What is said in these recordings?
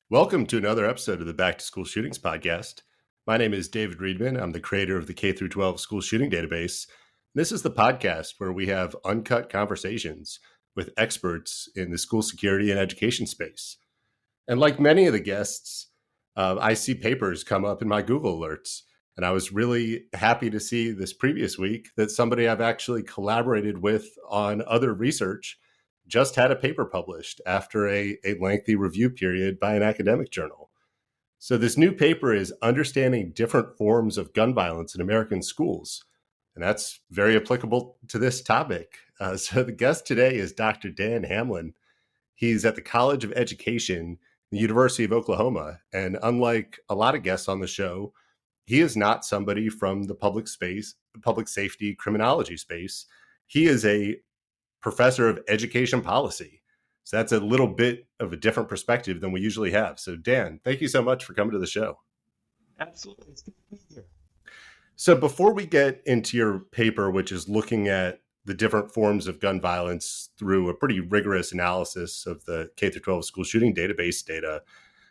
Welcome to another episode of the Back to School Shootings podcast. My name is David Reedman. I'm the creator of the K through 12 School Shooting Database. This is the podcast where we have uncut conversations with experts in the school security and education space. And like many of the guests, I see papers come up in my Google alerts. And I was really happy to see this previous week that somebody I've actually collaborated with on other research just had a paper published after a lengthy review period by an academic journal. So this new paper is Understanding Different Forms of Gun Violence in American Schools. And that's very applicable to this topic. So the guest today is Dr. Dan Hamlin. He's at the College of Education, the University of Oklahoma. And unlike a lot of guests on the show, he is not somebody from the public safety, criminology space. He is a professor of education policy. So that's a little bit of a different perspective than we usually have. So Dan, thank you so much for coming to the show. Absolutely. It's good to be here. So before we get into your paper, which is looking at the different forms of gun violence through a pretty rigorous analysis of the K through 12 school shooting database data,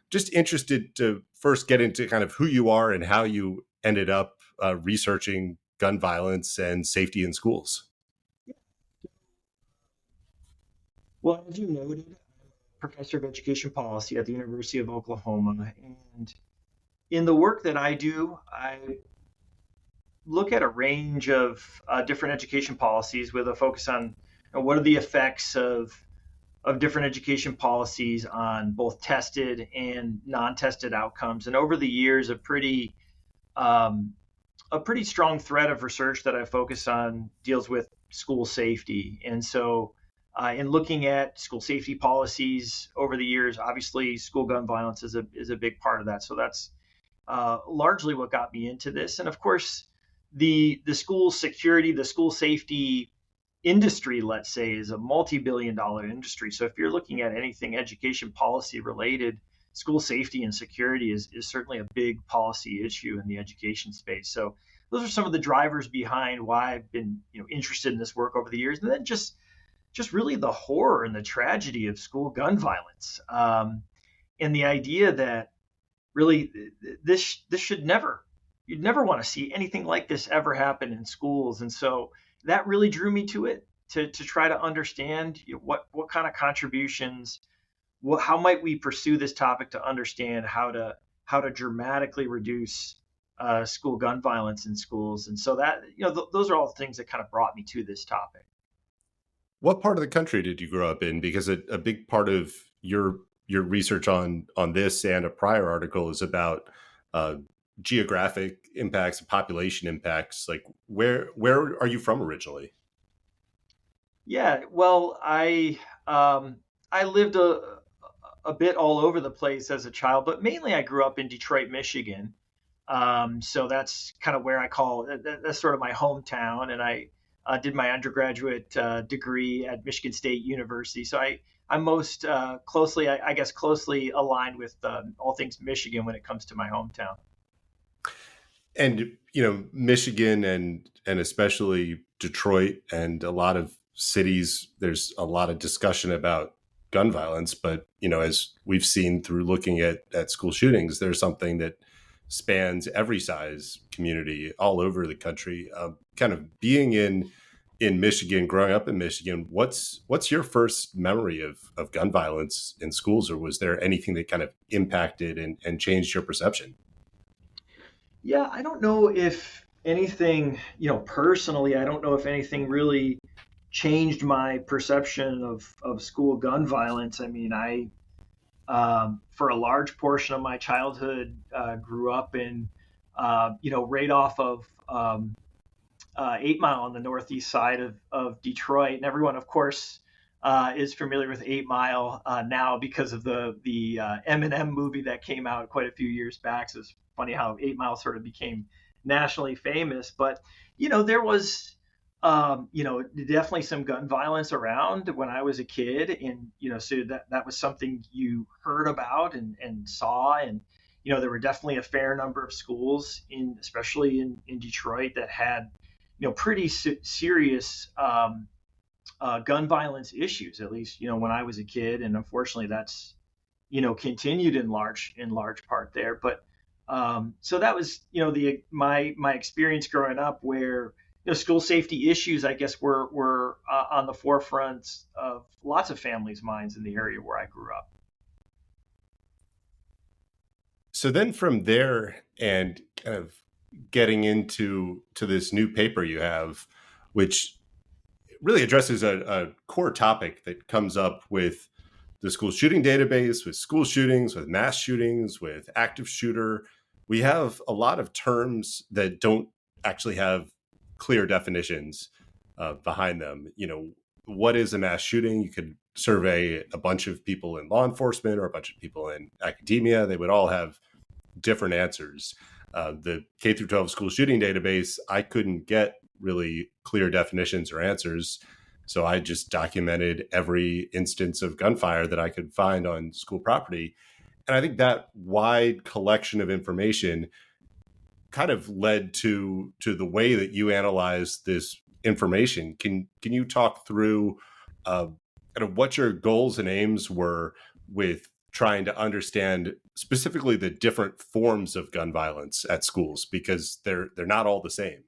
just interested to first get into kind of who you are and how you ended up researching gun violence and safety in schools. Well, as you noted, I'm a professor of education policy at the University of Oklahoma. And in the work that I do, I look at a range of different education policies with a focus on what are the effects of different education policies on both tested and non-tested outcomes. And over the years, a pretty strong thread of research that I focus on deals with school safety. And so in looking at school safety policies over the years, obviously school gun violence is a big part of that. So that's largely what got me into this. And of course, the school security, the school safety industry, let's say, is a multi-billion-dollar industry. So if you're looking at anything education policy related, school safety and security is certainly a big policy issue in the education space. So those are some of the drivers behind why I've been interested in this work over the years. And then just really the horror and the tragedy of school gun violence, and the idea that really this should you'd never want to see anything like this ever happen in schools. And so that really drew me to it, to try to understand what kind of contributions, how might we pursue this topic to understand how to dramatically reduce school gun violence in schools. And so that those are all things that kind of brought me to this topic. What part of the country did you grow up in? Because a big part of your research on this and a prior article is about geographic impacts and population impacts. Like where are you from originally? Yeah, well, I lived a bit all over the place as a child, but mainly I grew up in Detroit, Michigan. So that's kind of where that's sort of my hometown, and I did my undergraduate degree at Michigan State University. So I'm most closely, I guess, closely aligned with all things Michigan when it comes to my hometown. And Michigan and especially Detroit and a lot of cities, there's a lot of discussion about gun violence. But as we've seen through looking at school shootings, there's something that spans every size community all over the country. Kind of being in Michigan, growing up in Michigan, what's your first memory of gun violence in schools, or was there anything that kind of impacted and changed your perception? Yeah, I don't know if anything, personally, I don't know if anything really changed my perception of school gun violence. I mean, for a large portion of my childhood, grew up in, right off of 8 Mile on the northeast side of Detroit. And everyone, of course, is familiar with 8 Mile now because of the Eminem movie that came out quite a few years back. So it's funny how 8 Mile sort of became nationally famous. But, there was definitely some gun violence around when I was a kid. And, so that was something you heard about and saw. And, there were definitely a fair number of schools especially in Detroit that had, pretty serious gun violence issues, at least, when I was a kid. And unfortunately, that's, continued in large part there. But so that was, the my experience growing up, where school safety issues, I guess, were on the forefront of lots of families' minds in the area where I grew up. So then from there, and kind of getting into this new paper you have, which really addresses a core topic that comes up with the school shooting database, with school shootings, with mass shootings, with active shooter. We have a lot of terms that don't actually have clear definitions behind them. What is a mass shooting? You could survey a bunch of people in law enforcement or a bunch of people in academia. They would all have different answers. The K through 12 school shooting database, I couldn't get really clear definitions or answers. So I just documented every instance of gunfire that I could find on school property. And I think that wide collection of information kind of led to the way that you analyze this information. Can you talk through kind of what your goals and aims were with trying to understand specifically the different forms of gun violence at schools, because they're not all the same?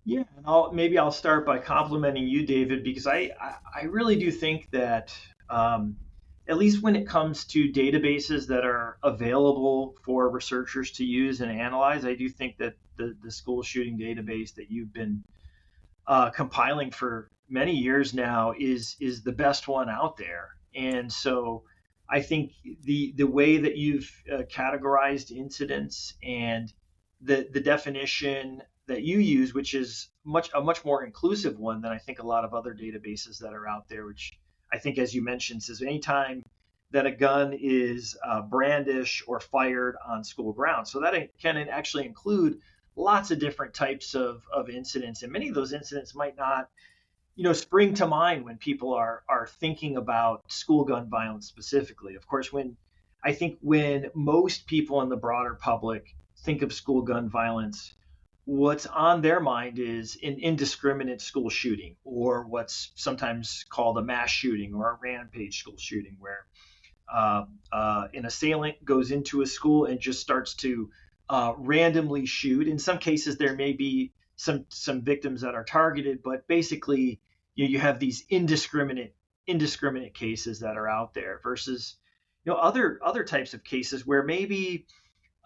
Yeah, and maybe I'll start by complimenting you, David, because I really do think that, at least when it comes to databases that are available for researchers to use and analyze, I do think that the school shooting database that you've been compiling for many years now is the best one out there. And so I think the way that you've categorized incidents, and the definition that you use, which is a much more inclusive one than I think a lot of other databases that are out there, which I think, as you mentioned, says anytime that a gun is brandished or fired on school grounds. So that can actually include lots of different types of incidents. And many of those incidents might not, spring to mind when people are thinking about school gun violence specifically. Of course, when most people in the broader public think of school gun violence, what's on their mind is an indiscriminate school shooting, or what's sometimes called a mass shooting or a rampage school shooting, where an assailant goes into a school and just starts to randomly shoot. In some cases, there may be some victims that are targeted, but basically, you have these indiscriminate cases that are out there, versus other types of cases where maybe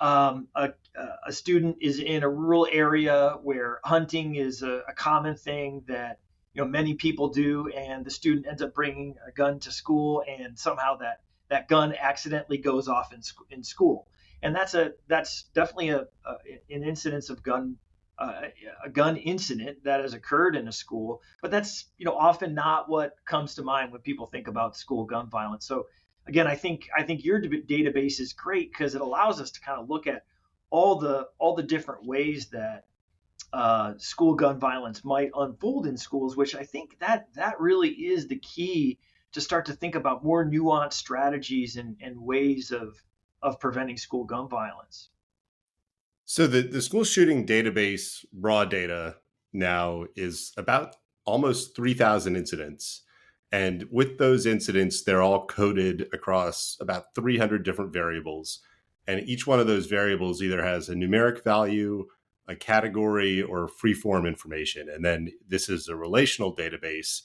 a student is in a rural area where hunting is a common thing that many people do, and the student ends up bringing a gun to school, and somehow that gun accidentally goes off in school, and that's definitely an incidence of a gun incident that has occurred in a school. But that's often not what comes to mind when people think about school gun violence. So again, I think your database is great because it allows us to kind of look at all the different ways that school gun violence might unfold in schools, which I think that really is the key to start to think about more nuanced strategies and ways of preventing school gun violence. So the school shooting database raw data now is about almost 3,000 incidents. And with those incidents, they're all coded across about 300 different variables. And each one of those variables either has a numeric value, a category, or free-form information. And then this is a relational database,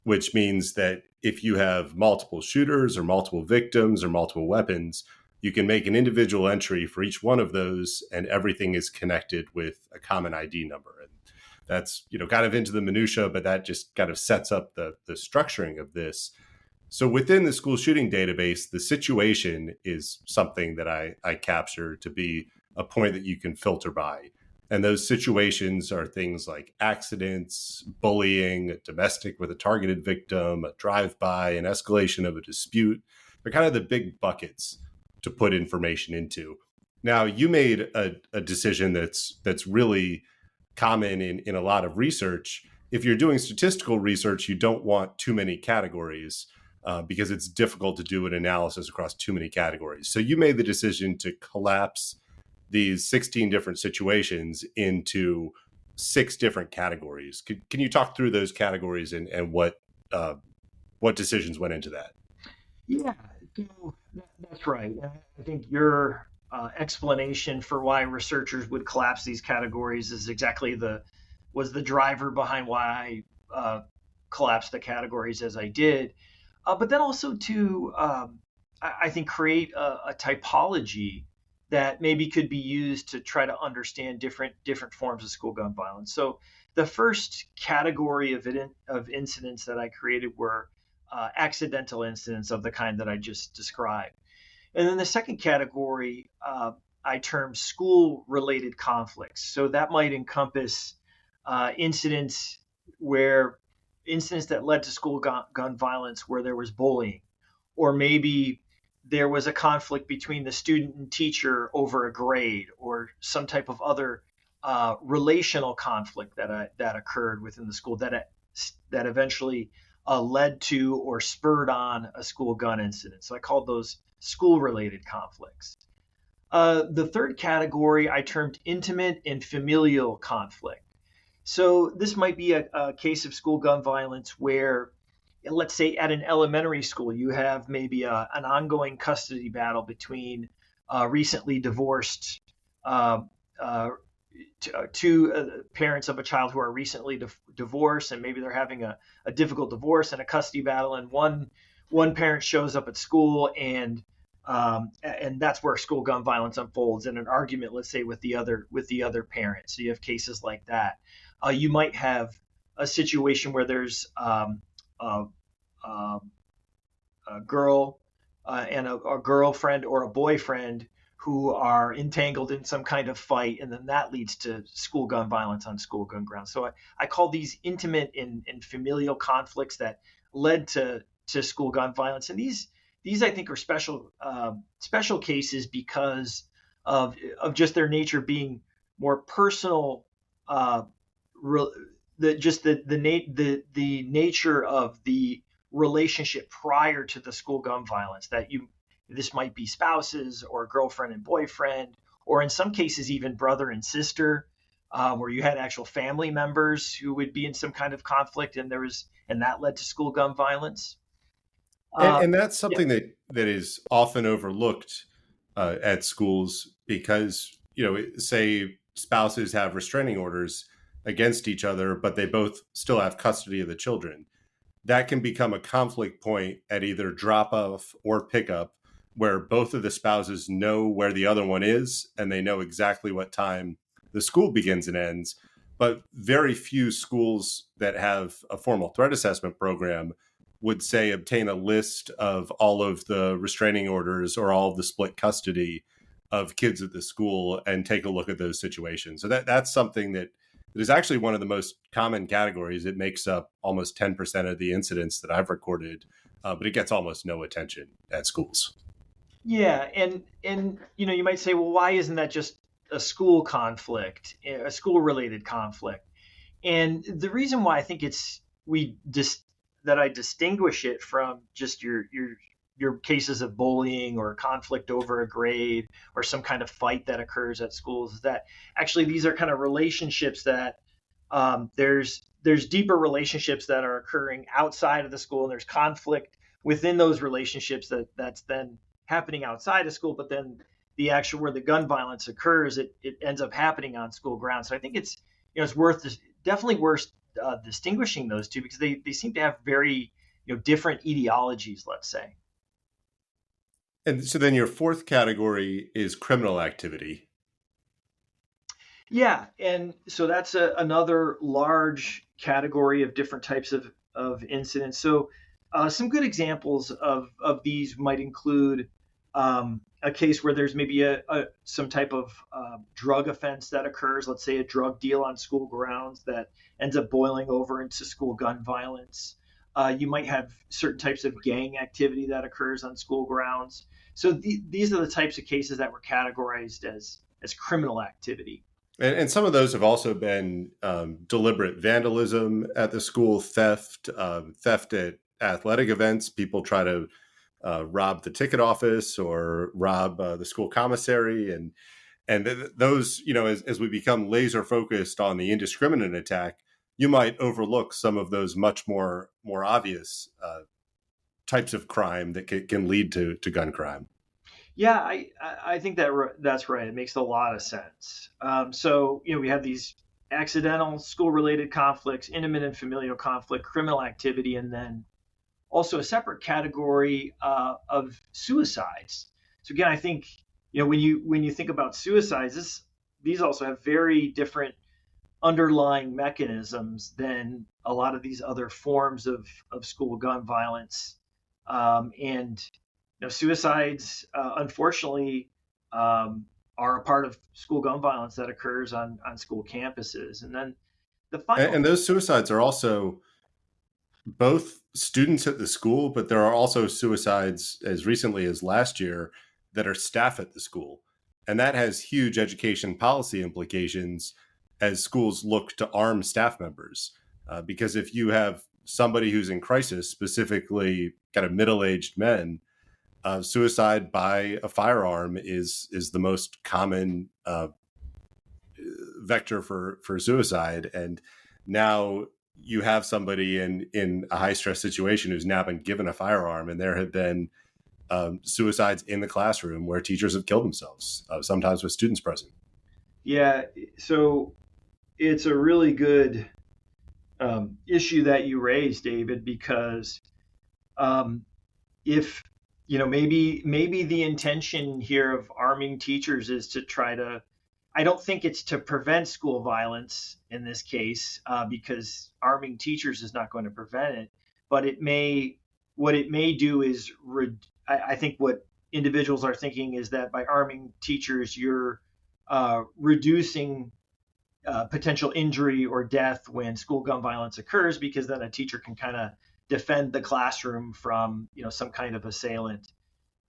which means that if you have multiple shooters or multiple victims or multiple weapons, you can make an individual entry for each one of those, and everything is connected with a common ID number. And that's kind of into the minutia, but that just kind of sets up the structuring of this. So within the school shooting database, the situation is something that I capture to be a point that you can filter by. And those situations are things like accidents, bullying, domestic with a targeted victim, a drive-by, an escalation of a dispute. They're kind of the big buckets to put information into. Now, you made a decision that's really common in a lot of research. If you're doing statistical research, you don't want too many categories because it's difficult to do an analysis across too many categories. So you made the decision to collapse these 16 different situations into 6 different categories. Can you talk through those categories and what decisions went into that? Yeah, So that's right. I think your explanation for why researchers would collapse these categories is exactly was the driver behind why I collapsed the categories as I did. But then also to I think create a typology that maybe could be used to try to understand different forms of school gun violence. So the first category of incidents that I created were accidental incidents of the kind that I just described. And then the second category I termed school related conflicts. So that might encompass incidents where incidents that led to school gun violence where there was bullying, or maybe there was a conflict between the student and teacher over a grade, or some type of other relational conflict that occurred within the school that eventually led to or spurred on a school gun incident. So I called those school related conflicts. The third category I termed intimate and familial conflict. So this might be a case of school gun violence where, let's say, at an elementary school, you have maybe an ongoing custody battle between recently divorced uh, uh, two parents of a child who are recently divorced, and maybe they're having a difficult divorce and a custody battle, and one parent shows up at school, and that's where school gun violence unfolds in an argument, let's say, with the other parent. So you have cases like that. You might have a situation where there's a, a, a girl and a girlfriend or a boyfriend who are entangled in some kind of fight, and then that leads to school gun violence on school gun grounds. So I call these intimate and familial conflicts that led to school gun violence, and these I think are special cases because of just their nature being more personal. The nature of the relationship prior to the school gun violence, that you this might be spouses or girlfriend and boyfriend, or in some cases even brother and sister, where you had actual family members who would be in some kind of conflict, and that led to school gun violence. uh, And that's yeah. something that is often overlooked at schools because, say spouses have restraining orders against each other, but they both still have custody of the children. That can become a conflict point at either drop off or pickup, where both of the spouses know where the other one is and they know exactly what time the school begins and ends. But very few schools that have a formal threat assessment program would say obtain a list of all of the restraining orders or all of the split custody of kids at the school and take a look at those situations. So that's something that is actually one of the most common categories. It makes up almost 10% of the incidents that I've recorded, but it gets almost no attention at schools. Yeah, and you might say, well, why isn't that just a school conflict, a school related conflict? And the reason why I think it's we just that I distinguish it from just your cases of bullying or conflict over a grade or some kind of fight that occurs at schools is that actually these are kind of relationships that there's deeper relationships that are occurring outside of the school, and there's conflict within those relationships that's then happening outside of school, but then the actual where the gun violence occurs, it ends up happening on school grounds. So I think it's definitely worth distinguishing those two because they seem to have very different etiologies, let's say. And so then your fourth category is criminal activity. Yeah, and so that's another large category of different types of incidents. So some good examples of these might include a case where there's maybe some type of drug offense that occurs, let's say a drug deal on school grounds that ends up boiling over into school gun violence. You might have certain types of gang activity that occurs on school grounds. So these are the types of cases that were categorized as criminal activity. And some of those have also been deliberate vandalism at the school, theft, theft at athletic events. People try to rob the ticket office or rob the school commissary, and those, as we become laser focused on the indiscriminate attack, you might overlook some of those much more obvious types of crime that can lead to gun crime. Yeah, I think that's right. It makes a lot of sense. So we have these accidental school-related conflicts, intimate and familial conflict, criminal activity, and then also a separate category of suicides. So again, I think when you think about suicides, these also have very different underlying mechanisms than a lot of these other forms of school gun violence. And suicides, unfortunately, are a part of school gun violence that occurs on school campuses. And then the final, And those suicides are also both students at the school, but there are also suicides as recently as last year that are staff at the school. And that has huge education policy implications as schools look to arm staff members. Because if you have somebody who's in crisis, specifically kind of middle-aged men, suicide by a firearm is the most common vector for suicide. And now you have somebody in a high stress situation who's now been given a firearm, and there have been suicides in the classroom where teachers have killed themselves, sometimes with students present. Yeah, so it's a really good issue that you raised, David, because if maybe the intention here of arming teachers is to try to, I don't think it's to prevent school violence in this case, because arming teachers is not going to prevent it, but what it may do is I think what individuals are thinking is that by arming teachers, you're reducing potential injury or death when school gun violence occurs, because then a teacher can kind of defend the classroom from some kind of assailant.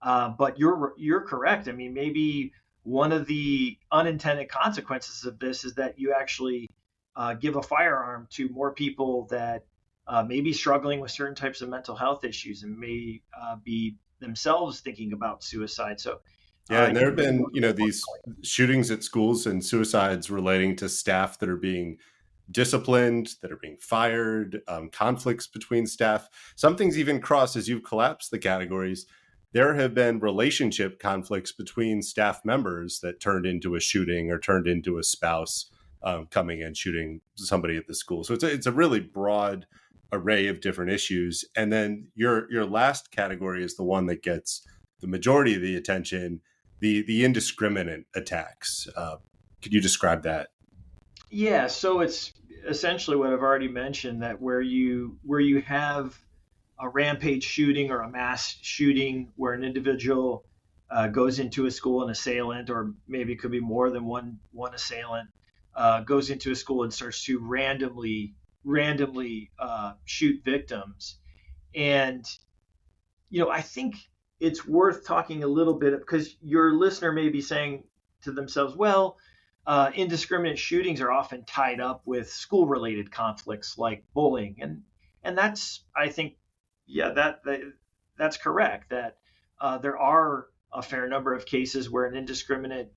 But you're correct. I mean, maybe one of the unintended consequences of this is that you actually give a firearm to more people that may be struggling with certain types of mental health issues and may be themselves thinking about suicide. So yeah, and there have been these shootings at schools and suicides relating to staff that are being disciplined, that are being fired, conflicts between staff. Some things even cross as you've collapsed the categories. There have been relationship conflicts between staff members that turned into a shooting or turned into a spouse coming and shooting somebody at the school. So it's a really broad array of different issues. And then your last category is the one that gets the majority of the attention, the indiscriminate attacks. Could you describe that? Yeah, so it's essentially what I've already mentioned, that where you have a rampage shooting or a mass shooting where an individual goes into a school, an assailant, or maybe it could be more than one assailant, goes into a school and starts to randomly shoot victims. And I think it's worth talking a little bit, because your listener may be saying to themselves, well, indiscriminate shootings are often tied up with school-related conflicts like bullying, and that's, I think, that's correct. That there are a fair number of cases where an indiscriminate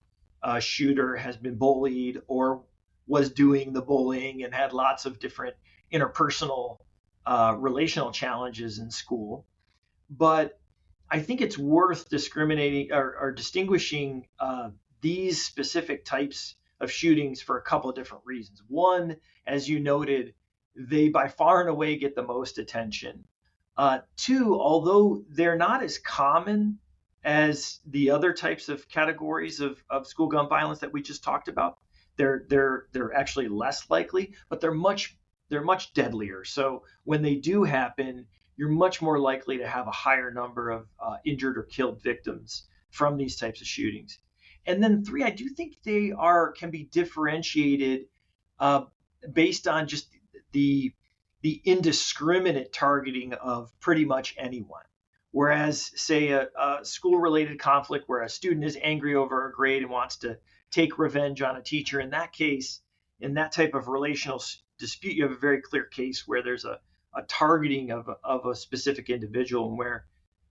shooter has been bullied or was doing the bullying and had lots of different interpersonal relational challenges in school. But I think it's worth discriminating or distinguishing these specific types of shootings for a couple of different reasons. One, as you noted, they by far and away get the most attention. Two, although they're not as common as the other types of categories of school gun violence that we just talked about, they're actually less likely, but they're much deadlier. So when they do happen, you're much more likely to have a higher number of injured or killed victims from these types of shootings. And then three, I do think they can be differentiated based on just the indiscriminate targeting of pretty much anyone. Whereas, say, a school-related conflict where a student is angry over a grade and wants to take revenge on a teacher, in that case, in that type of relational dispute, you have a very clear case where there's a targeting of a specific individual, and where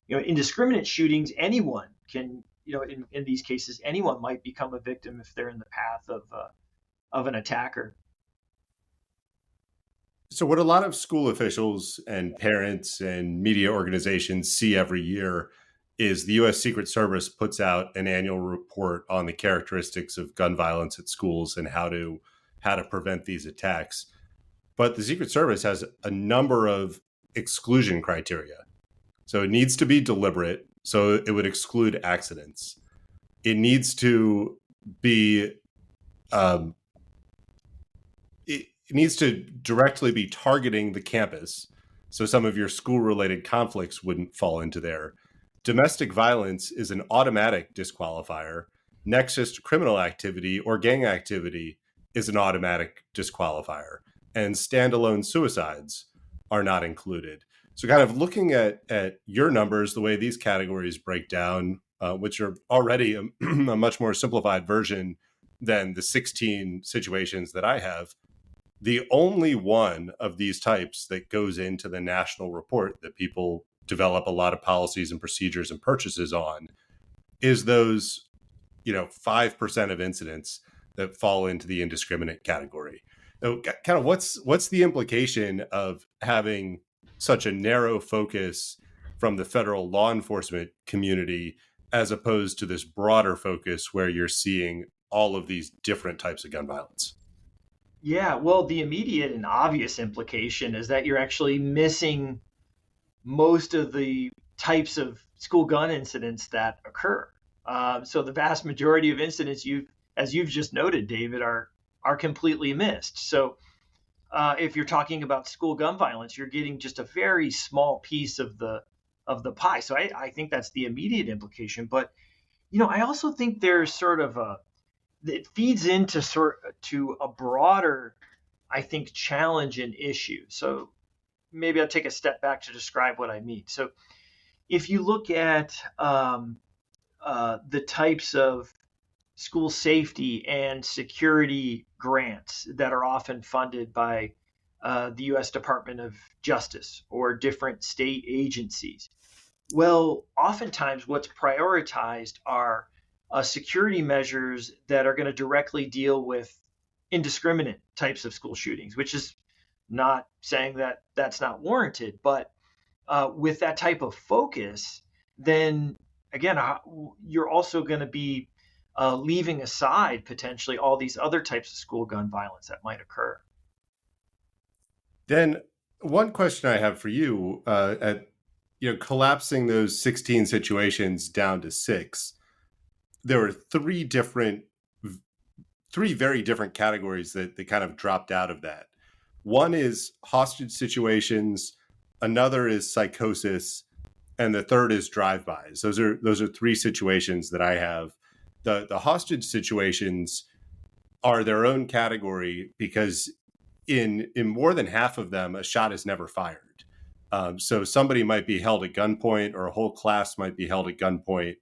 indiscriminate shootings, anyone can, in these cases, anyone might become a victim if they're in the path of an attacker. So, what a lot of school officials and parents and media organizations see every year is the U.S. Secret Service puts out an annual report on the characteristics of gun violence at schools and how to prevent these attacks. But the Secret Service has a number of exclusion criteria. So it needs to be deliberate. So it would exclude accidents. It needs to be um, it needs to directly be targeting the campus. So some of your school related conflicts wouldn't fall into there. Domestic violence is an automatic disqualifier. Nexus to criminal activity or gang activity is an automatic disqualifier. And standalone suicides are not included. So, kind of looking at your numbers, the way these categories break down, which are already a much more simplified version than the 16 situations that I have, the only one of these types that goes into the national report that people develop a lot of policies and procedures and purchases on is those, 5% of incidents that fall into the indiscriminate category. So kind of what's the implication of having such a narrow focus from the federal law enforcement community as opposed to this broader focus where you're seeing all of these different types of gun violence? Yeah, well, the immediate and obvious implication is that you're actually missing most of the types of school gun incidents that occur. So the vast majority of incidents as you've just noted, David, are completely missed. So if you're talking about school gun violence, you're getting just a very small piece of the pie. So I think that's the immediate implication. But I also think there's sort of it feeds into to a broader, I think, challenge and issue. So maybe I'll take a step back to describe what I mean. So if you look at the types of school safety and security grants that are often funded by the U.S. Department of Justice or different state agencies, well, oftentimes what's prioritized are security measures that are going to directly deal with indiscriminate types of school shootings, which is not saying that that's not warranted, but with that type of focus, then again, you're also going to be leaving aside potentially all these other types of school gun violence that might occur. Then one question I have for you, at collapsing those 16 situations down to 6, there were three very different categories that kind of dropped out of that. One is hostage situations, another is psychosis, and the third is drive-bys. Those are three situations that I have. The hostage situations are their own category because in more than half of them, a shot is never fired. So somebody might be held at gunpoint, or a whole class might be held at gunpoint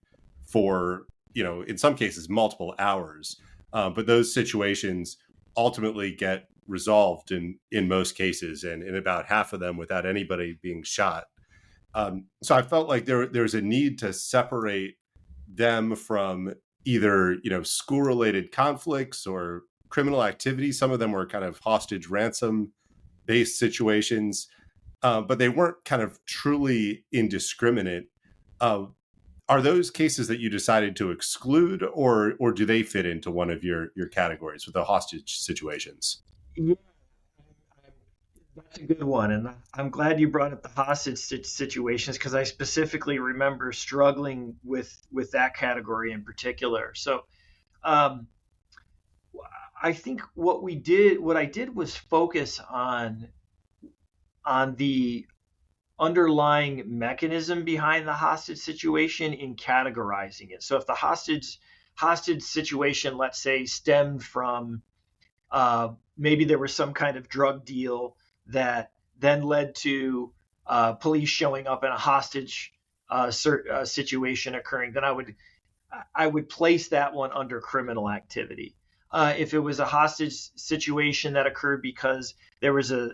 for, in some cases, multiple hours. But those situations ultimately get resolved in most cases, and in about half of them without anybody being shot. So I felt like there's a need to separate them from either school related conflicts or criminal activity. Some of them were kind of hostage ransom based situations, but they weren't kind of truly indiscriminate. Are those cases that you decided to exclude, or do they fit into one of your categories with the hostage situations? Yeah, that's a good one, and I'm glad you brought up the hostage situations because I specifically remember struggling with that category in particular. So, um, I think what I did was focus on the underlying mechanism behind the hostage situation in categorizing it. So, if the hostage situation, let's say, stemmed from maybe there was some kind of drug deal that then led to police showing up in a hostage situation occurring, then I would place that one under criminal activity. If it was a hostage situation that occurred because there was a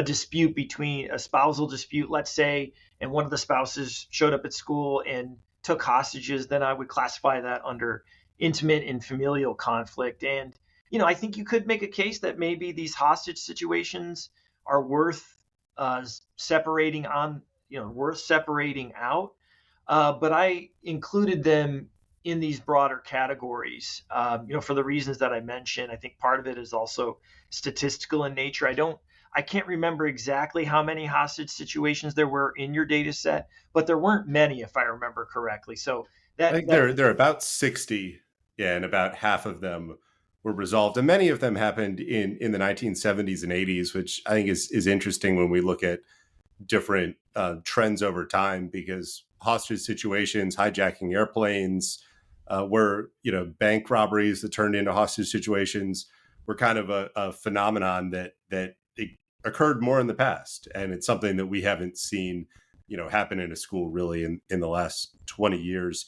dispute between a spousal dispute, let's say, and one of the spouses showed up at school and took hostages, then I would classify that under intimate and familial conflict. And I think you could make a case that maybe these hostage situations are worth separating on, worth separating out. But I included them in these broader categories, for the reasons that I mentioned. I think part of it is also statistical in nature. I can't remember exactly how many hostage situations there were in your data set, but there weren't many, if I remember correctly. So I that think that there are about 60, yeah, and about half of them were resolved, and many of them happened in the 1970s and 80s, which I think is interesting when we look at different trends over time, because hostage situations, hijacking airplanes, were bank robberies that turned into hostage situations were kind of a phenomenon that it occurred more in the past, and it's something that we haven't seen happen in a school really in the last 20 years.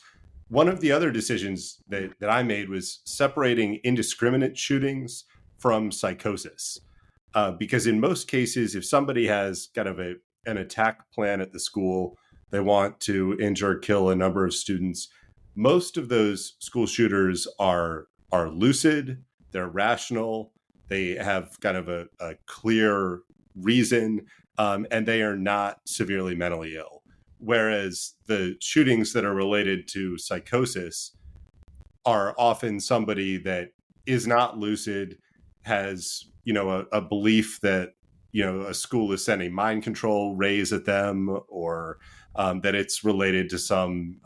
One of the other decisions that I made was separating indiscriminate shootings from psychosis. Because in most cases, if somebody has kind of an attack plan at the school, they want to injure, kill a number of students. Most of those school shooters are lucid, they're rational, they have kind of a clear reason, and they are not severely mentally ill. Whereas the shootings that are related to psychosis are often somebody that is not lucid, has a belief that a school is sending mind control rays at them, or that it's related to some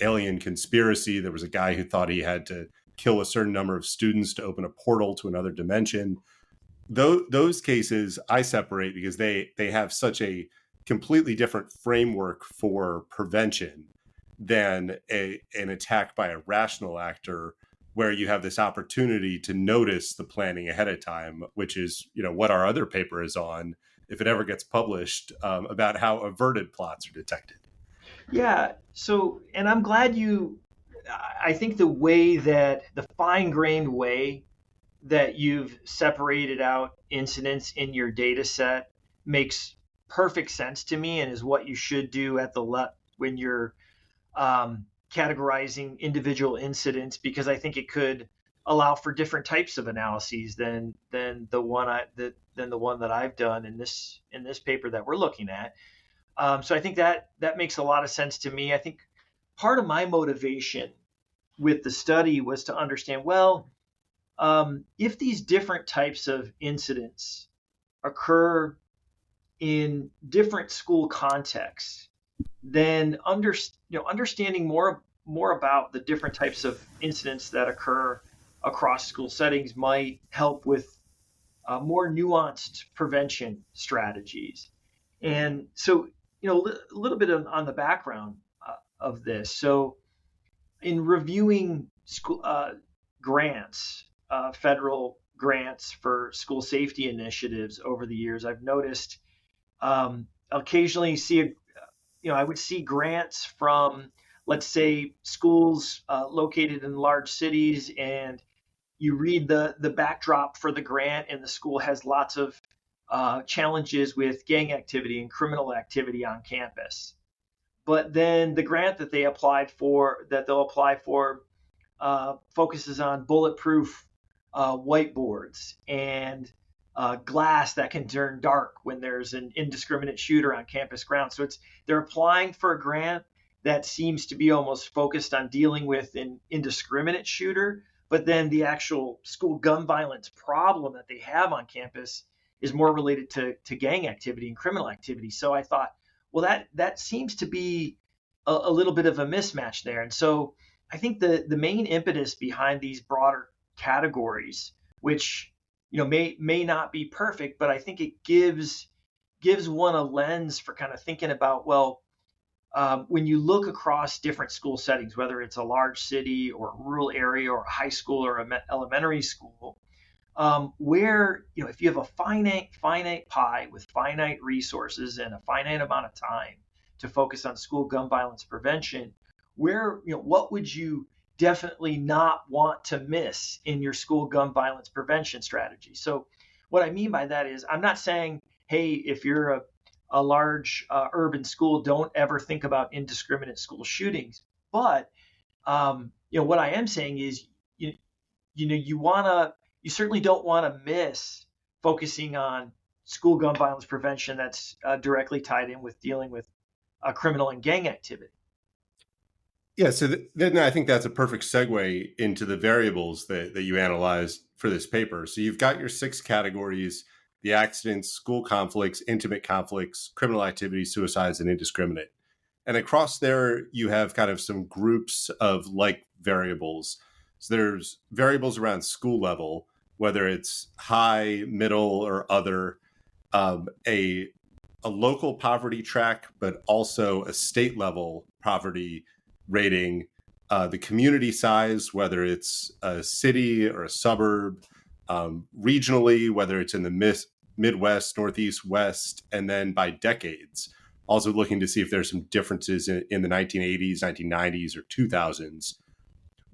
alien conspiracy. There was a guy who thought he had to kill a certain number of students to open a portal to another dimension. Those cases I separate because they have such a completely different framework for prevention than an attack by a rational actor, where you have this opportunity to notice the planning ahead of time, which is what our other paper is on, if it ever gets published, about how averted plots are detected. Yeah. So, and I'm glad I think the fine grained way that you've separated out incidents in your data set makes perfect sense to me, and is what you should do when you're categorizing individual incidents, because I think it could allow for different types of analyses than the one that I've done in this paper that we're looking at. So I think that makes a lot of sense to me. I think part of my motivation with the study was to understand, well, if these different types of incidents occur in different school contexts, then understanding more about the different types of incidents that occur across school settings might help with more nuanced prevention strategies. And so, a little bit on the background of this. So, in reviewing school grants, federal grants for school safety initiatives over the years, I've noticed occasionally I would see grants from, let's say, schools located in large cities, and you read the backdrop for the grant, and the school has lots of challenges with gang activity and criminal activity on campus. But then the grant that they'll apply for, focuses on bulletproof whiteboards and glass that can turn dark when there's an indiscriminate shooter on campus grounds. So they're applying for a grant that seems to be almost focused on dealing with an indiscriminate shooter, but then the actual school gun violence problem that they have on campus is more related to gang activity and criminal activity. So I thought, well, that seems to be a little bit of a mismatch there. And so I think the main impetus behind these broader categories, which may not be perfect, but I think it gives one a lens for kind of thinking about, well, when you look across different school settings, whether it's a large city or a rural area or a high school or an elementary school, where if you have a finite pie with finite resources and a finite amount of time to focus on school gun violence prevention, what would you definitely not want to miss in your school gun violence prevention strategy? So what I mean by that is, I'm not saying, hey, if you're a large urban school, don't ever think about indiscriminate school shootings. But what I am saying is, you want to you certainly don't want to miss focusing on school gun violence prevention that's directly tied in with dealing with criminal and gang activity. Yeah, so then I think that's a perfect segue into the variables that you analyzed for this paper. So you've got your 6 categories: the accidents, school conflicts, intimate conflicts, criminal activity, suicides, and indiscriminate. And across there, you have kind of some groups of like variables. So there's variables around school level, whether it's high, middle, or other, a local poverty track, but also a state level poverty rating, the community size, whether it's a city or a suburb, regionally, whether it's in the Midwest, Northeast, West, and then by decades. Also looking to see if there's some differences in the 1980s, 1990s, or 2000s.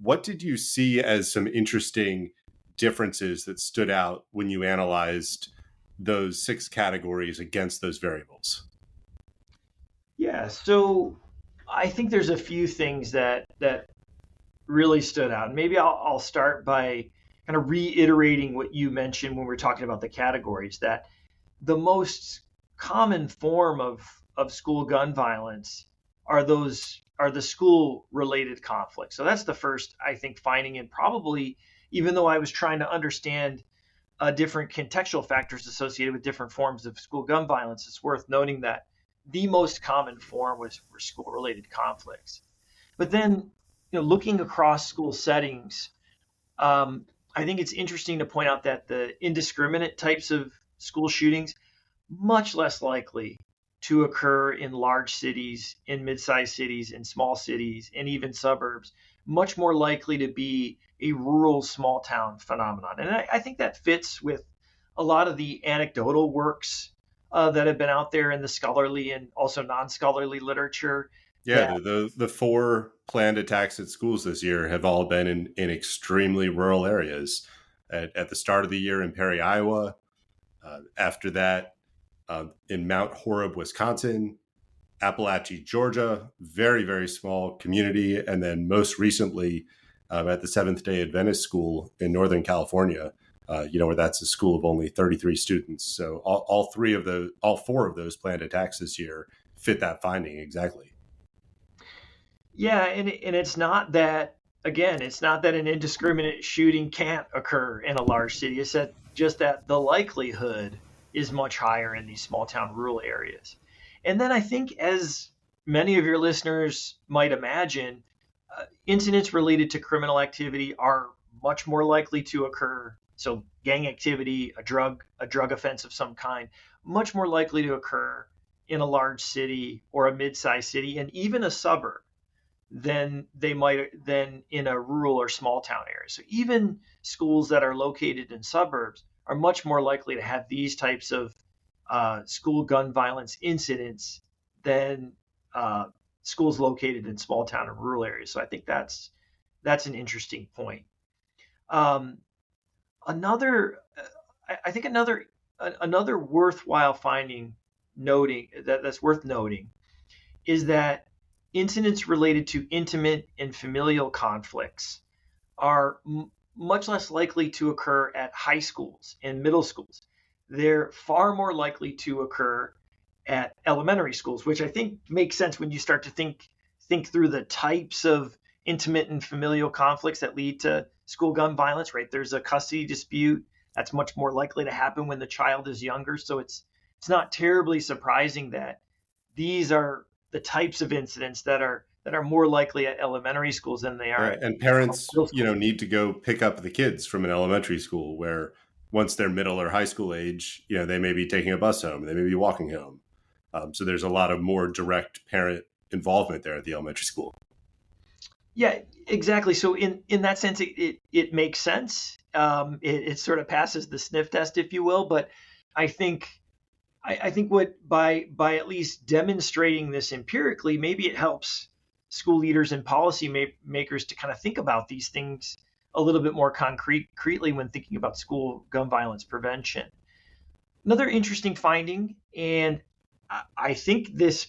What did you see as some interesting differences that stood out when you analyzed those 6 categories against those variables? Yeah, so I think there's a few things that really stood out. Maybe I'll start by kind of reiterating what you mentioned when we were talking about the categories, that the most common form of school gun violence are the school related conflicts. So that's the first, I think, finding. And probably, even though I was trying to understand different contextual factors associated with different forms of school gun violence, it's worth noting that the most common form were school related conflicts. But then, looking across school settings, I think it's interesting to point out that the indiscriminate types of school shootings much less likely to occur in large cities, in mid-sized cities, in small cities, and even suburbs, much more likely to be a rural small town phenomenon. And I think that fits with a lot of the anecdotal works that have been out there in the scholarly and also non-scholarly literature. Yeah, the 4 planned attacks at schools this year have all been in extremely rural areas. At the start of the year in Perry, Iowa. After that, in Mount Horeb, Wisconsin, Appalachia, Georgia, very, very small community. And then most recently at the Seventh-day Adventist School in Northern California, where that's a school of only 33 students. So all 4 of those planned attacks this year fit that finding exactly. Yeah, and it's not that, again, it's not that an indiscriminate shooting can't occur in a large city. It's just that the likelihood is much higher in these small town rural areas. And then I think, as many of your listeners might imagine, incidents related to criminal activity are much more likely to occur. So gang activity, a drug offense of some kind, much more likely to occur in a large city or a mid-sized city and even a suburb than in a rural or small town area. So even schools that are located in suburbs are much more likely to have these types of school gun violence incidents than schools located in small town and rural areas. So I think that's an interesting point. Another worthwhile finding that's worth noting is that incidents related to intimate and familial conflicts are much less likely to occur at high schools and middle schools. They're far more likely to occur at elementary schools, which I think makes sense when you start to think through the types of intimate and familial conflicts that lead to school gun violence, right? There's a custody dispute that's much more likely to happen when the child is younger. So it's not terribly surprising that these are the types of incidents that are more likely at elementary schools than they are. Right. And parents, need to go pick up the kids from an elementary school where once they're middle or high school age, they may be taking a bus home, they may be walking home. So there's a lot of more direct parent involvement there at the elementary school. Yeah, exactly. So in that sense, it makes sense. It sort of passes the sniff test, if you will. But I think what by at least demonstrating this empirically, maybe it helps school leaders and policy makers to kind of think about these things a little bit more concretely when thinking about school gun violence prevention. Another interesting finding, and I think this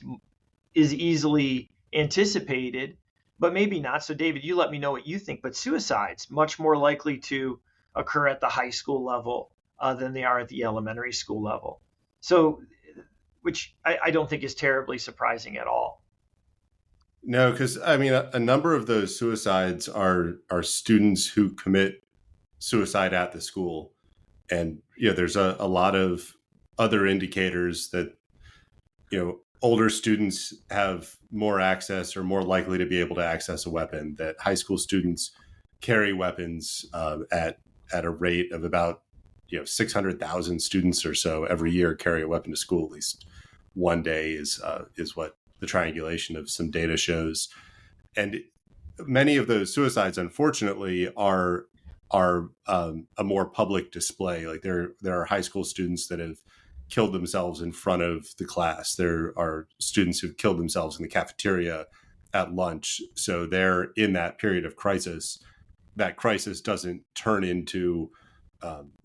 is easily anticipated, but maybe not. So David, you let me know what you think, but suicides much more likely to occur at the high school level than they are at the elementary school level. So, which I don't think is terribly surprising at all. No, because I mean, a number of those suicides are students who commit suicide at the school, and there's a lot of other indicators that older students have more access or more likely to be able to access a weapon. That high school students carry weapons at a rate of about 600,000 students or so every year carry a weapon to school at least one day is what the triangulation of some data shows. And many of those suicides, unfortunately, are a more public display. Like there are high school students that have killed themselves in front of the class. There are students who've killed themselves in the cafeteria at lunch. So they're in that period of crisis. That crisis doesn't turn into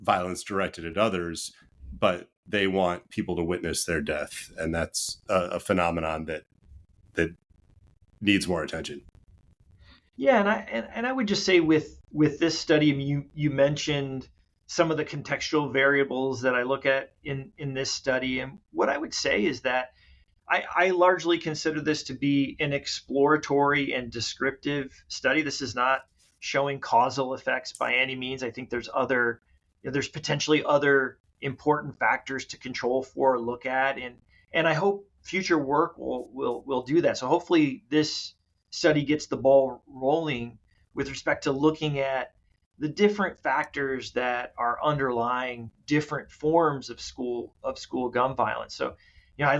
violence directed at others, but they want people to witness their death, and that's a phenomenon that needs more attention. Yeah, and I would just say with this study, I mean, you mentioned some of the contextual variables that I look at in this study, and what I would say is that I largely consider this to be an exploratory and descriptive study. This is not showing causal effects by any means. I think there's potentially other important factors to control for or look at, and I hope future work will do that. So hopefully this study gets the ball rolling with respect to looking at the different factors that are underlying different forms of school gun violence. So, I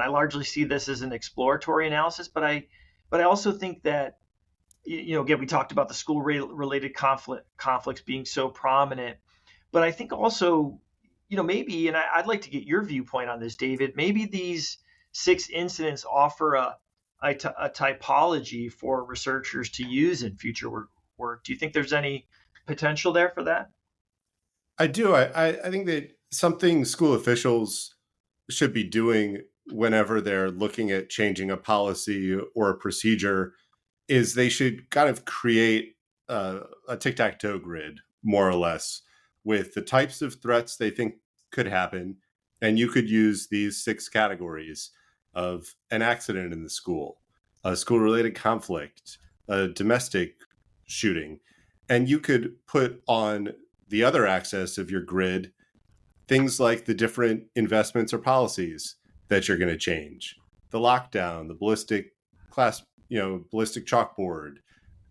largely see this as an exploratory analysis, but I also think that again, we talked about the school related conflicts being so prominent, but I think also maybe, and I'd like to get your viewpoint on this, David. Maybe these 6 incidents offer a typology for researchers to use in future work. Do you think there's any potential there for that? I do. I think that something school officials should be doing whenever they're looking at changing a policy or a procedure is they should kind of create a tic-tac-toe grid, more or less, with the types of threats they think could happen. And you could use these 6 categories of an accident in the school, a school-related conflict, a domestic shooting. And you could put on the other axis of your grid things like the different investments or policies that you're going to change. The lockdown, the ballistic chalkboard,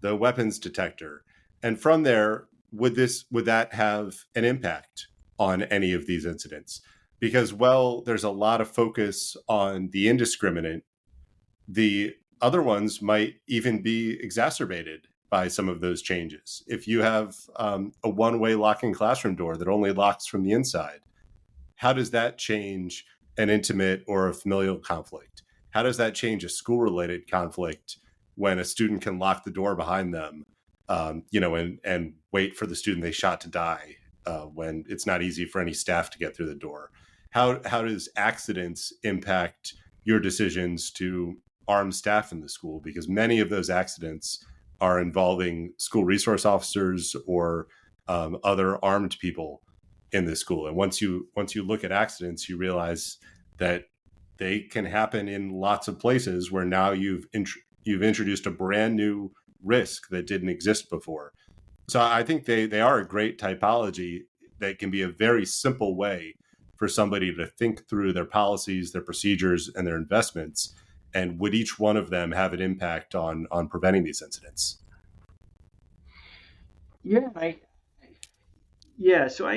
the weapons detector. And from there, would that have an impact on any of these incidents? Because, there's a lot of focus on the indiscriminate. The other ones might even be exacerbated by some of those changes. If you have a one-way locking classroom door that only locks from the inside, how does that change an intimate or a familial conflict? How does that change a school-related conflict when a student can lock the door behind them, and wait for the student they shot to die when it's not easy for any staff to get through the door? How does accidents impact your decisions to arm staff in the school? Because many of those accidents are involving school resource officers or other armed people in the school. And once you look at accidents, you realize that they can happen in lots of places where now you've introduced a brand new risk that didn't exist before. So I think they are a great typology that can be a very simple way for somebody to think through their policies, their procedures, and their investments. And would each one of them have an impact on preventing these incidents? Yeah, so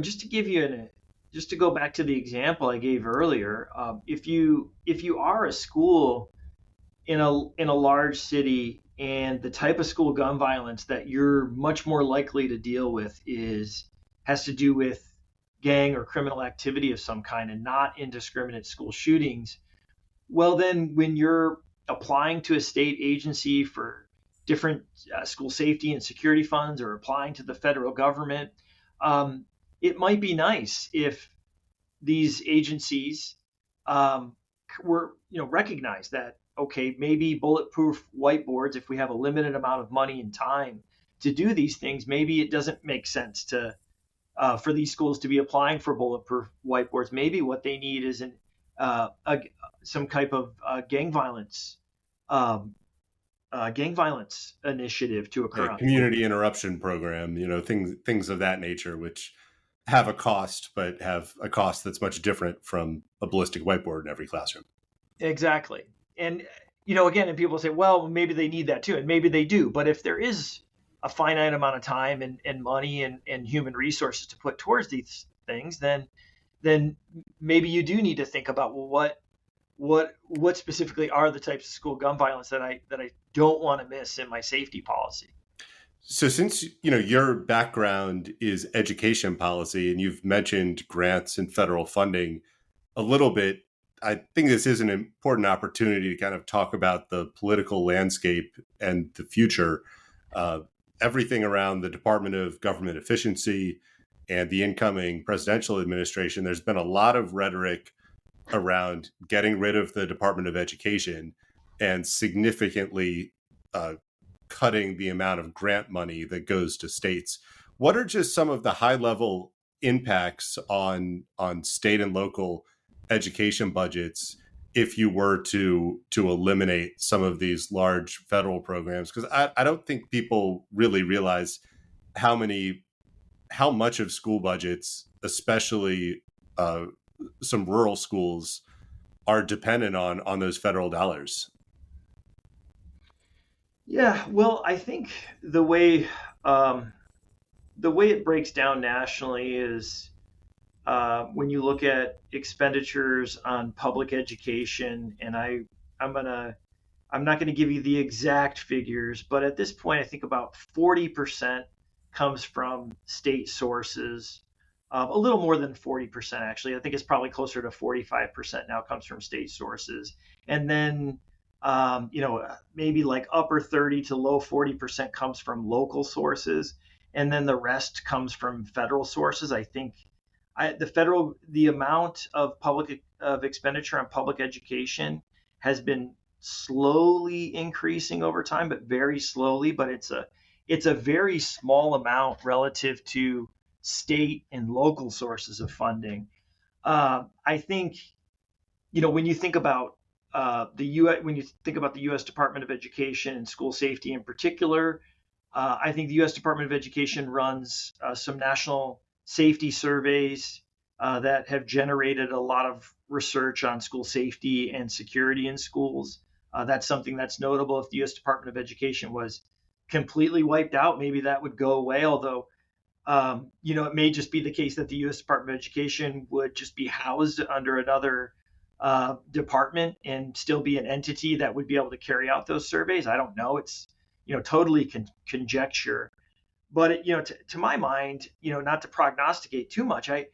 just to give you just to go back to the example I gave earlier, if you are a school in a large city, and the type of school gun violence that you're much more likely to deal with has to do with gang or criminal activity of some kind and not indiscriminate school shootings, well, then when you're applying to a state agency for different school safety and security funds, or applying to the federal government, it might be nice if these agencies were recognize that, okay, maybe bulletproof whiteboards, if we have a limited amount of money and time, to do these things, maybe it doesn't make sense to for these schools to be applying for bulletproof whiteboards. Maybe what they need is some type of um, gang violence initiative to A occur on school. community interruption program, things of that nature, which have a cost, but have a cost that's much different from a ballistic whiteboard in every classroom. Exactly. And, again, and people say, well, maybe they need that too. And maybe they do. But if there is a finite amount of time and money and human resources to put towards these things, then maybe you do need to think about, well, what specifically are the types of school gun violence that I don't want to miss in my safety policy. So since your background is education policy and you've mentioned grants and federal funding a little bit, I think this is an important opportunity to kind of talk about the political landscape and the future. Everything around the Department of Government Efficiency and the incoming presidential administration, there's been a lot of rhetoric around getting rid of the Department of Education and significantly cutting the amount of grant money that goes to states. What are just some of the high level impacts on state and local education budgets if you were to eliminate some of these large federal programs? Because I don't think people really realize how much of school budgets, especially some rural schools, are dependent on those federal dollars. Yeah, well, I think the way it breaks down nationally is when you look at expenditures on public education, and I'm not gonna give you the exact figures, but at this point, I think about 40% comes from state sources. A little more than 40%, actually. I think it's probably closer to 45% now comes from state sources. And then, maybe like upper 30 to low 40% comes from local sources. And then the rest comes from federal sources. I think the amount of expenditure on public education has been slowly increasing over time, but very slowly. But it's a very small amount relative to state and local sources of funding. I think when you think about when you think about the U.S. Department of Education and school safety in particular, I think the U.S. Department of Education runs some national safety surveys that have generated a lot of research on school safety and security in schools. That's something that's notable. If the U.S. Department of Education was completely wiped out, maybe that would go away. Although, it may just be the case that the U.S. Department of Education would just be housed under another department and still be an entity that would be able to carry out those surveys. I don't know. It's totally conjecture. But to my mind, not to prognosticate too much, I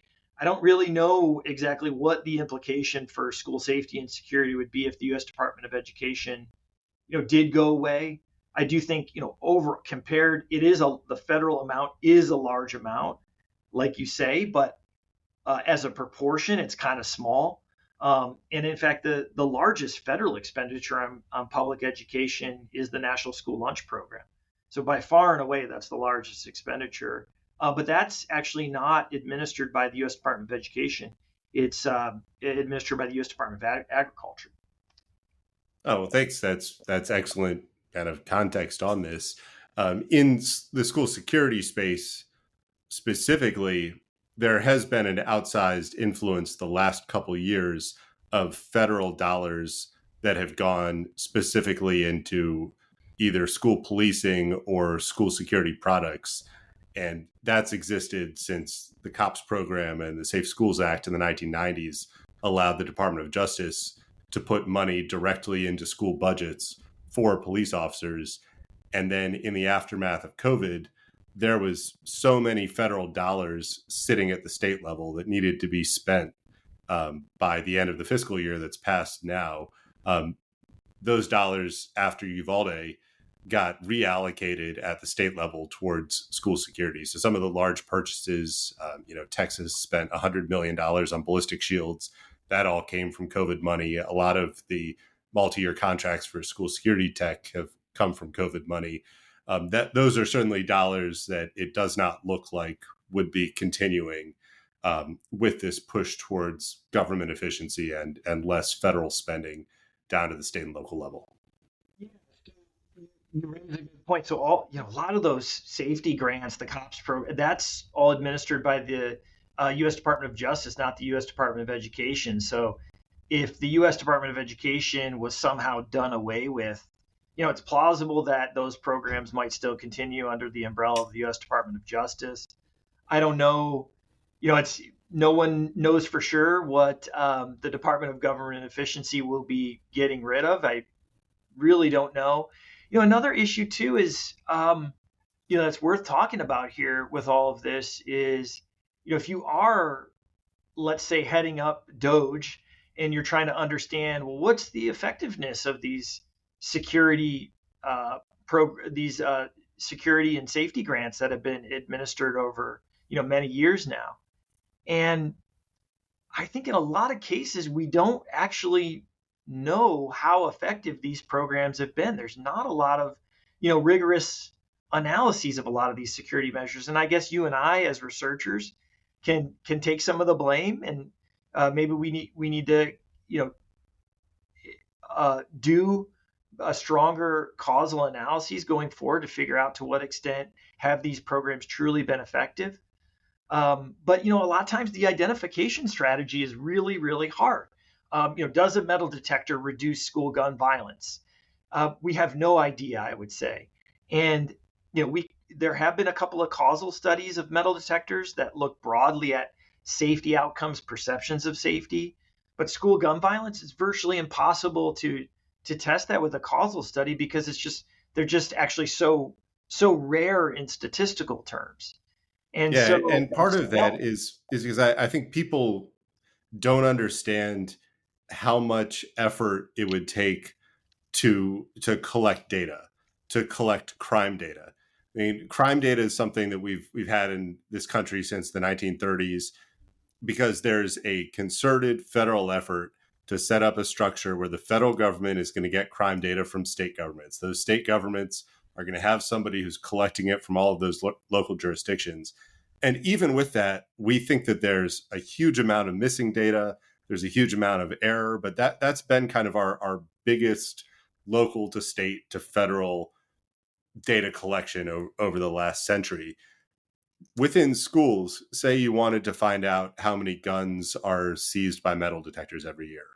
don't really know exactly what the implication for school safety and security would be if the U.S. Department of Education, did go away. I do think, over compared, the federal amount is a large amount, like you say, but as a proportion, it's kind of small. And in fact, the largest federal expenditure on public education is the National School Lunch Program. So by far and away, that's the largest expenditure. But that's actually not administered by the U.S. Department of Education. It's administered by the U.S. Department of Agriculture. Oh, well, thanks. That's excellent kind of context on this. In the school security space specifically, there has been an outsized influence the last couple of years of federal dollars that have gone specifically into either school policing or school security products. And that's existed since the COPS program and the Safe Schools Act in the 1990s allowed the Department of Justice to put money directly into school budgets for police officers. And then in the aftermath of COVID, there was so many federal dollars sitting at the state level that needed to be spent by the end of the fiscal year that's passed now. Those dollars after Uvalde got reallocated at the state level towards school security. So some of the large purchases, Texas spent $100 million on ballistic shields. That all came from COVID money. A lot of the multi-year contracts for school security tech have come from COVID money. That those are certainly dollars that it does not look like would be continuing with this push towards government efficiency and less federal spending down to the state and local level. Yeah, you raise a good point. So all a lot of those safety grants, the COPS program, that's all administered by the U.S. Department of Justice, not the U.S. Department of Education. So if the U.S. Department of Education was somehow done away with, it's plausible that those programs might still continue under the umbrella of the U.S. Department of Justice. I don't know. It's no one knows for sure what the Department of Government Efficiency will be getting rid of. I really don't know. Another issue too is, that's worth talking about here with all of this is, if you are, let's say, heading up DOGE and you're trying to understand, well, what's the effectiveness of these security security and safety grants that have been administered over many years now. And I think in a lot of cases we don't actually know how effective these programs have been. There's not a lot of rigorous analyses of a lot of these security measures, and I guess you and I as researchers can take some of the blame, and maybe we need to do a stronger causal analyses going forward to figure out to what extent have these programs truly been effective. But a lot of times the identification strategy is really, really hard. Does a metal detector reduce school gun violence? We have no idea, I would say. And there have been a couple of causal studies of metal detectors that look broadly at safety outcomes, perceptions of safety. But school gun violence is virtually impossible to test that with a causal study because they're just actually so rare in statistical terms. And and part of that is because I think people don't understand how much effort it would take to collect data, to collect crime data. I mean, crime data is something that we've had in this country since the 1930s because there's a concerted federal effort to set up a structure where the federal government is going to get crime data from state governments. Those state governments are going to have somebody who's collecting it from all of those local jurisdictions. And even with that, we think that there's a huge amount of missing data. There's a huge amount of error, but that's been kind of our biggest local to state to federal data collection over the last century. Within schools, say you wanted to find out how many guns are seized by metal detectors every year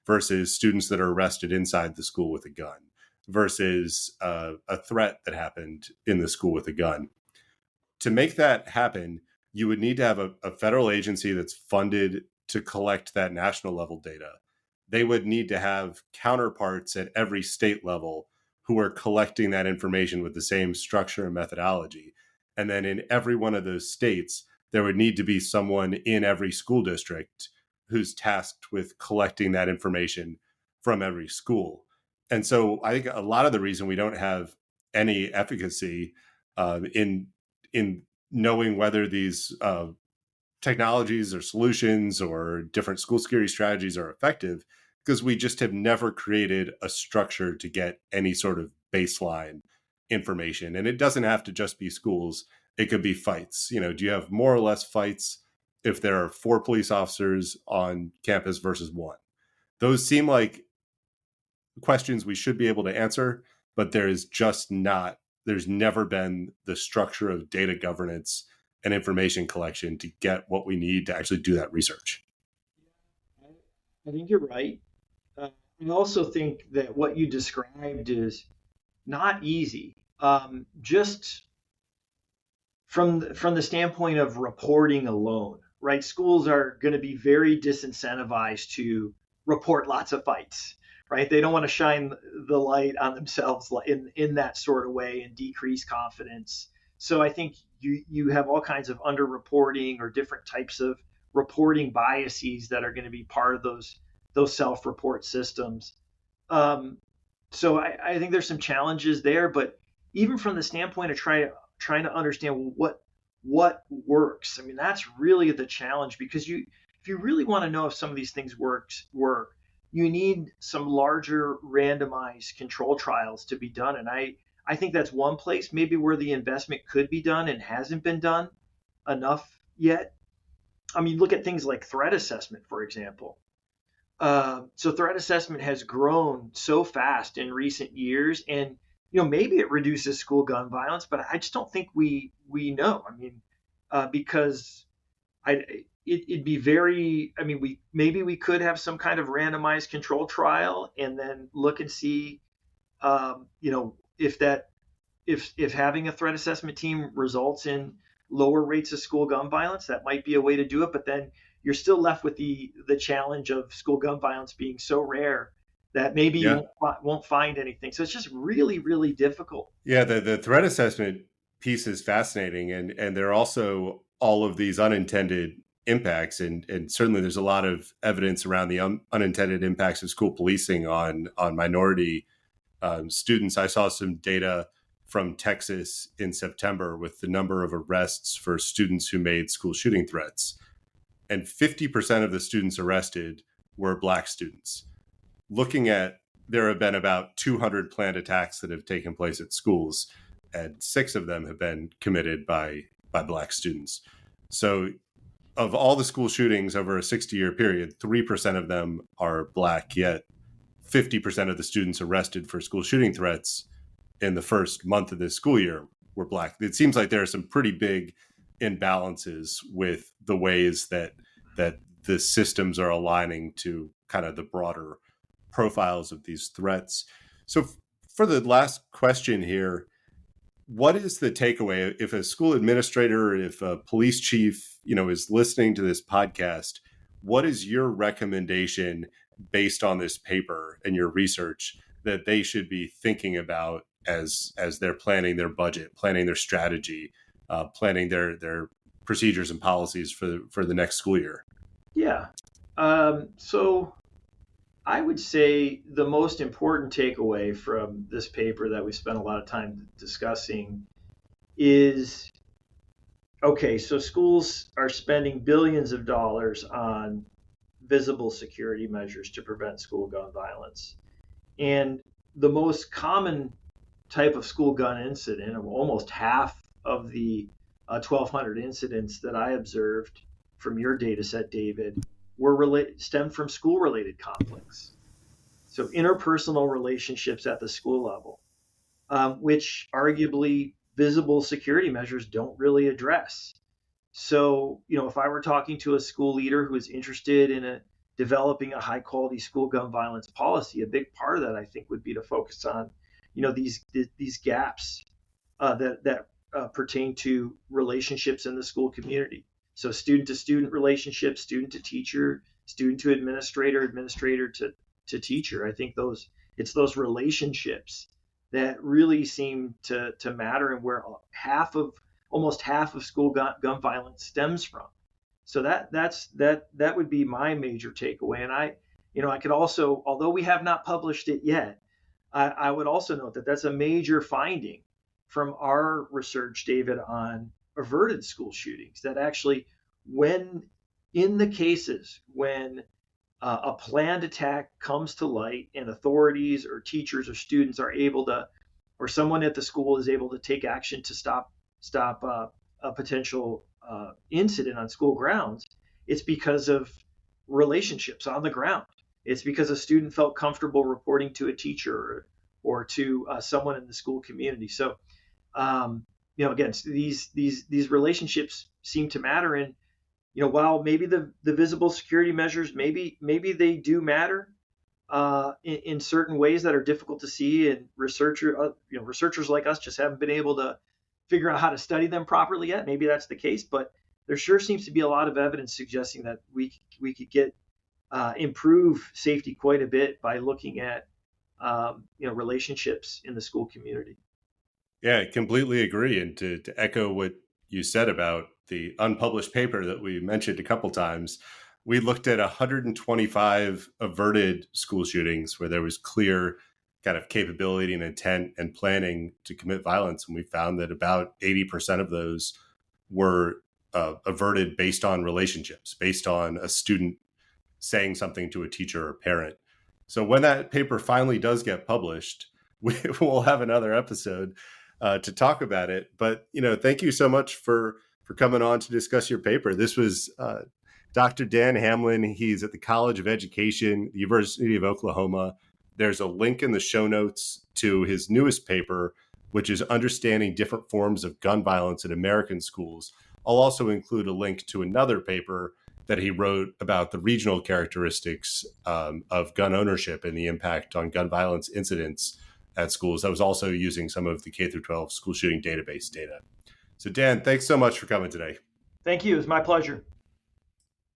versus students that are arrested inside the school with a gun versus a threat that happened in the school with a gun. To make that happen, you would need to have a federal agency that's funded to collect that national level data. They would need to have counterparts at every state level who are collecting that information with the same structure and methodology. And then in every one of those states, there would need to be someone in every school district who's tasked with collecting that information from every school. And so I think a lot of the reason we don't have any efficacy in knowing whether these technologies or solutions or different school security strategies are effective, because we just have never created a structure to get any sort of baseline information. And it doesn't have to just be schools. It could be fights. Do you have more or less fights if there are 4 police officers on campus versus 1? Those seem like questions we should be able to answer, but there's never been the structure of data governance and information collection to get what we need to actually do that research. I think you're right. I also think that what you described is not easy. Just from the standpoint of reporting alone, right? Schools are going to be very disincentivized to report lots of fights, right? They don't want to shine the light on themselves in that sort of way and decrease confidence. So I think you have all kinds of underreporting or different types of reporting biases that are going to be part of those self-report systems. So I think there's some challenges there, but even from the standpoint of trying to understand what works, I mean, that's really the challenge, because if you really want to know if some of these things work, you need some larger randomized control trials to be done. And I think that's one place maybe where the investment could be done and hasn't been done enough yet. I mean, look at things like threat assessment, for example. So threat assessment has grown so fast in recent years, and maybe it reduces school gun violence, but I just don't think we know. I mean, because it'd be very. I mean, we could have some kind of randomized control trial and then look and see, if that if having a threat assessment team results in lower rates of school gun violence, that might be a way to do it. But then you're still left with the challenge of school gun violence being so rare that maybe Yeah. you won't find anything. So it's just really, really difficult. Yeah, the threat assessment piece is fascinating, and there are also all of these unintended impacts, and certainly there's a lot of evidence around the unintended impacts of school policing on minority students. I saw some data from Texas in September with the number of arrests for students who made school shooting threats, and 50% of the students arrested were Black students. Looking at, there have been about 200 planned attacks that have taken place at schools, and 6 of them have been committed by Black students. So of all the school shootings over a 60-year period, 3% of them are Black, yet 50% of the students arrested for school shooting threats in the first month of this school year were Black. It seems like there are some pretty big imbalances with the ways that the systems are aligning to kind of the broader profiles of these threats. So for the last question here, what is the takeaway if a school administrator, if a police chief, is listening to this podcast? What is your recommendation based on this paper and your research that they should be thinking about as they're planning their budget, planning their strategy, planning their procedures and policies for the next school year? Yeah. So I would say the most important takeaway from this paper that we spent a lot of time discussing is, okay, so schools are spending billions of dollars on visible security measures to prevent school gun violence. And the most common type of school gun incident, almost half of the 1,200 incidents that I observed from your data set, David, stemmed from school-related conflicts. So interpersonal relationships at the school level, which arguably visible security measures don't really address. So, if I were talking to a school leader who is interested in developing a high-quality school gun violence policy, a big part of that, I think, would be to focus on, these gaps that pertain to relationships in the school community. So student to student relationships, student to teacher, student to administrator, administrator to teacher. I think it's those relationships that really seem to matter, and where almost half of school gun violence stems from. So that would be my major takeaway. And I could also, although we have not published it yet, I would also note that that's a major finding from our research, David, on averted school shootings, that actually when in the cases when a planned attack comes to light and authorities or teachers or students are able to, or someone at the school is able to take action to stop a potential incident on school grounds, it's because of relationships on the ground. It's because a student felt comfortable reporting to a teacher or to someone in the school community. So, again, these relationships seem to matter. And while maybe the visible security measures, maybe they do matter in certain ways that are difficult to see, and researchers like us just haven't been able to figure out how to study them properly yet. Maybe that's the case, but there sure seems to be a lot of evidence suggesting that we could improve safety quite a bit by looking at relationships in the school community. Yeah, I completely agree. And to echo what you said about the unpublished paper that we mentioned a couple times, we looked at 125 averted school shootings where there was clear kind of capability and intent and planning to commit violence. And we found that about 80% of those were averted based on relationships, based on a student saying something to a teacher or parent. So when that paper finally does get published, we'll have another episode to talk about it. But, thank you so much for coming on to discuss your paper. This was Dr. Dan Hamlin. He's at the College of Education, the University of Oklahoma. There's a link in the show notes to his newest paper, which is Understanding Different Forms of Gun Violence in American Schools. I'll also include a link to another paper that he wrote about the regional characteristics of gun ownership and the impact on gun violence incidents at schools. That was also using some of the K-12 school shooting database data. So Dan, thanks so much for coming today. Thank you. It was my pleasure.